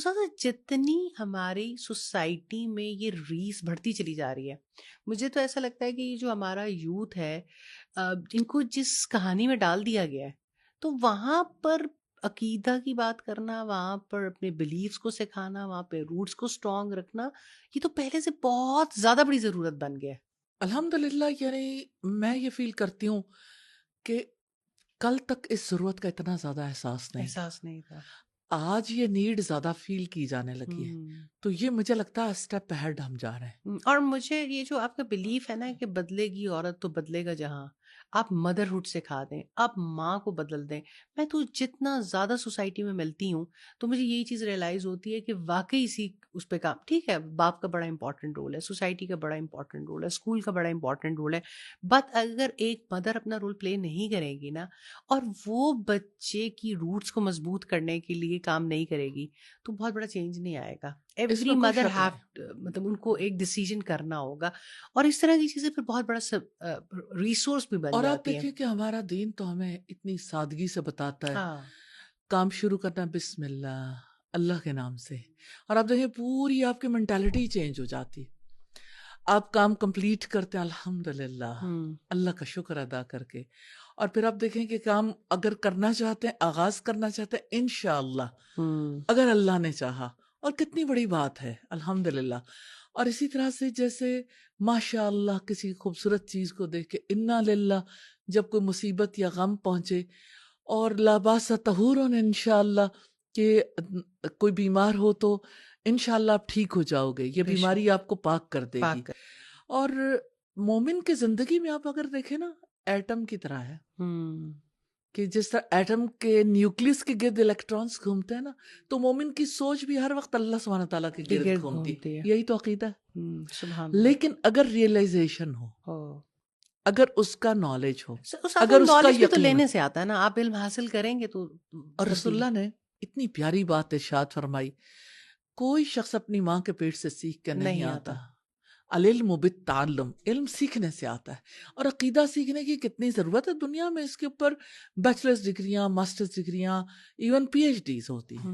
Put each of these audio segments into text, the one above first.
سر جتنی ہماری سوسائٹی میں یہ ریس بڑھتی چلی جا رہی ہے، مجھے تو ایسا لگتا ہے کہ یہ جو ہمارا یوتھ ہے، ان کو جس کہانی میں ڈال دیا گیا ہے، تو وہاں پر عقیدہ کی بات کرنا، وہاں پر اپنے بلیفس کو سکھانا، وہاں پہ روٹس کو اسٹرانگ رکھنا، یہ تو پہلے سے بہت زیادہ بڑی ضرورت بن گیا ہے. الحمدللہ. یعنی میں یہ فیل کرتی ہوں کہ کل تک اس ضرورت کا اتنا زیادہ احساس نہیں تھا. احساس نہیں تھا. آج یہ نیڈ زیادہ فیل کی جانے لگی ہے. تو یہ مجھے لگتا ہے اسٹیپ اہیڈ ہم جا رہے ہیں. اور مجھے یہ جو آپ کا بلیف ہے نا کہ بدلے گی عورت تو بدلے گا جہاں، آپ مدرہڈ سکھا دیں، آپ ماں کو بدل دیں. میں تو جتنا زیادہ سوسائٹی میں ملتی ہوں تو مجھے یہی چیز ریئلائز ہوتی ہے کہ واقعی اسی اس پہ کام. ٹھیک ہے، باپ کا بڑا امپورٹنٹ رول ہے، سوسائٹی کا بڑا امپورٹنٹ رول ہے، اسکول کا بڑا امپورٹنٹ رول ہے، بٹ اگر ایک مدر اپنا رول پلے نہیں کرے گی نا، اور وہ بچے کی روٹس کو مضبوط کرنے کے لیے کام نہیں کرے گی، تو بہت بڑا چینج نہیں آئے گا. اس ایوری میں کوئی مدر شک نہیں. مطلب ان کو ایک ڈیسیجن کرنا ہوگا، اور اس طرح کی چیزیں پھر بہت بڑا ریسورس بھی بن اور آپ جاتی ہیں. دیکھیں کہ ہمارا دین تو ہمیں اتنی سادگی سے بتاتا ہے ہاں کام شروع کرنا بسم اللہ، اللہ کے نام سے. اور آپ دیکھیں پوری آپ کی مینٹالٹی چینج ہو جاتی. آپ کام کمپلیٹ کرتے ہیں الحمدللہ، اللہ کا شکر ادا کر کے. اور پھر آپ دیکھیں کہ کام اگر کرنا چاہتے ہیں، آغاز کرنا چاہتے ہیں، انشاءاللہ اگر اللہ نے چاہا. اور کتنی بڑی بات ہے الحمدللہ. اور اسی طرح سے جیسے ماشاء اللہ کسی خوبصورت چیز کو دیکھ کے انا للہ، جب کوئی مصیبت یا غم پہنچے، اور لا باس طہورن انشاءاللہ، کہ کوئی بیمار ہو تو انشاءاللہ آپ ٹھیک ہو جاؤ گے، یہ بے شک بیماری آپ کو پاک کر دے گی. پاک کر. اور مومن کی زندگی میں آپ اگر دیکھیں نا، ایٹم کی طرح ہے کہ جس طرح ایٹم کے نیوکلس کے گرد الیکٹرانز گھومتے ہیں نا، تو مومن کی سوچ بھی ہر وقت اللہ سبحانہ تعالیٰ کے کے گرد گرد گھومتی. گھومتی ہے. یہی تو عقیدہ ہے. سبحان اللہ. لیکن اگر ریئلائزیشن ہو، اگر اس کا نالج ہو، اس اگر اس کا نالج بھی تو یقین ہو. لینے سے آتا ہے نا، آپ علم حاصل کریں گے تو اور رسول تبدیلی. اللہ نے اتنی پیاری بات ارشاد فرمائی، کوئی شخص اپنی ماں کے پیٹ سے سیکھ کے نہیں آتا. العلم بالتعلم، علم سیکھنے سے آتا ہے. اور عقیدہ سیکھنے کی کتنی ضرورت ہے دنیا میں. اس کے اوپر بیچلرز ڈگریاں، ماسٹرز ڈگریاں، ایون پی ایچ ڈیز ہوتی ہیں.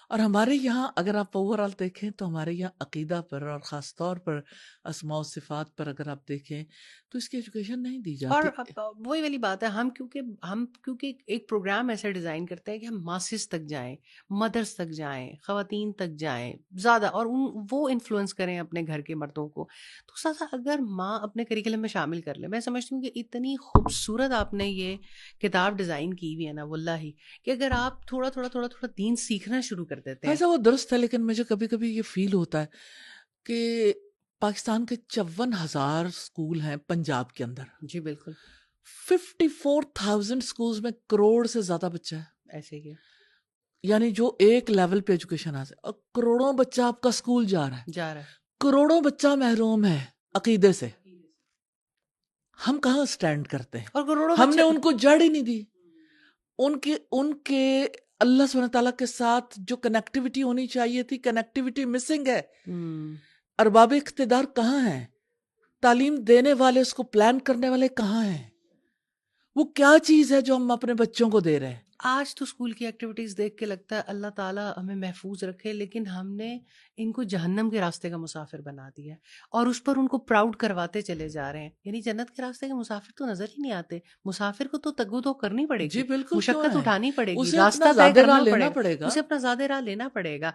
اور ہمارے یہاں اگر آپ اوور آل دیکھیں تو ہمارے یہاں عقیدہ پر، اور خاص طور پر اسماء و صفات پر اگر آپ دیکھیں تو اس کی ایجوکیشن نہیں دی اور جاتی. وہی والی بات ہے، ہم کیونکہ ایک پروگرام ایسا ڈیزائن کرتے ہیں کہ ہم ماسز تک جائیں، مدرس تک جائیں، خواتین تک جائیں زیادہ، اور وہ انفلوئنس کریں اپنے گھر کے مردوں کو. تو ساتھ اگر ماں اپنے کریکلم میں شامل کر لے، میں سمجھتی ہوں کہ اتنی خوبصورت آپ نے یہ کتاب ڈیزائن کی ہوئی ہے نا، واللہ ہی کہ اگر آپ تھوڑا تھوڑا تھوڑا تھوڑا دین سیکھنا شروع کر دیتے ہیں. ایسا وہ درست ہے، لیکن مجھے کبھی کبھی یہ فیل ہوتا ہے کہ پاکستان کے 54,000 اسکول ہیں پنجاب کے اندر. جی بالکل 54,000 اسکولز میں کروڑ سے زیادہ بچہ ہے. ایسے ہی یعنی جو ایک لیول پہ ایجوکیشن حاصل، اور کروڑوں بچہ آپ کا اسکول جا رہا ہے، جا رہا ہے. کروڑوں بچہ محروم ہے عقیدے سے. ہم کہاں سٹینڈ کرتے ہیں؟ اور کروڑوں ہم بچے نے ان کو جڑ ہی نہیں دی. ان کے اللہ سبحانہ تعالیٰ کے ساتھ جو کنیکٹیوٹی ہونی چاہیے تھی، کنیکٹیوٹی مسنگ ہے. ارباب اقتدار کہاں ہیں؟ تعلیم دینے والے، اس کو پلان کرنے والے کہاں ہیں؟ وہ کیا چیز ہے جو ہم اپنے بچوں کو دے رہے ہیں؟ آج تو اسکول کی ایکٹیویٹیز دیکھ کے لگتا ہے اللہ تعالیٰ ہمیں محفوظ رکھے، لیکن ہم نے ان کو جہنم کے راستے کا مسافر بنا دیا ہے، اور اس پر ان کو پراؤڈ کرواتے چلے جا رہے ہیں. یعنی جنت کے راستے کے مسافر تو نظر ہی نہیں آتے. مسافر کو تو تگ و دو کرنی پڑے جی گی، بالکل، کیوں مشقت ہے؟ اٹھانی پڑے گی، اسے اپنا راستہ طے زیادہ راہ کرنا لینا پڑے گا، پڑے گا. اسے اپنا زیادہ راہ لینا پڑے گا.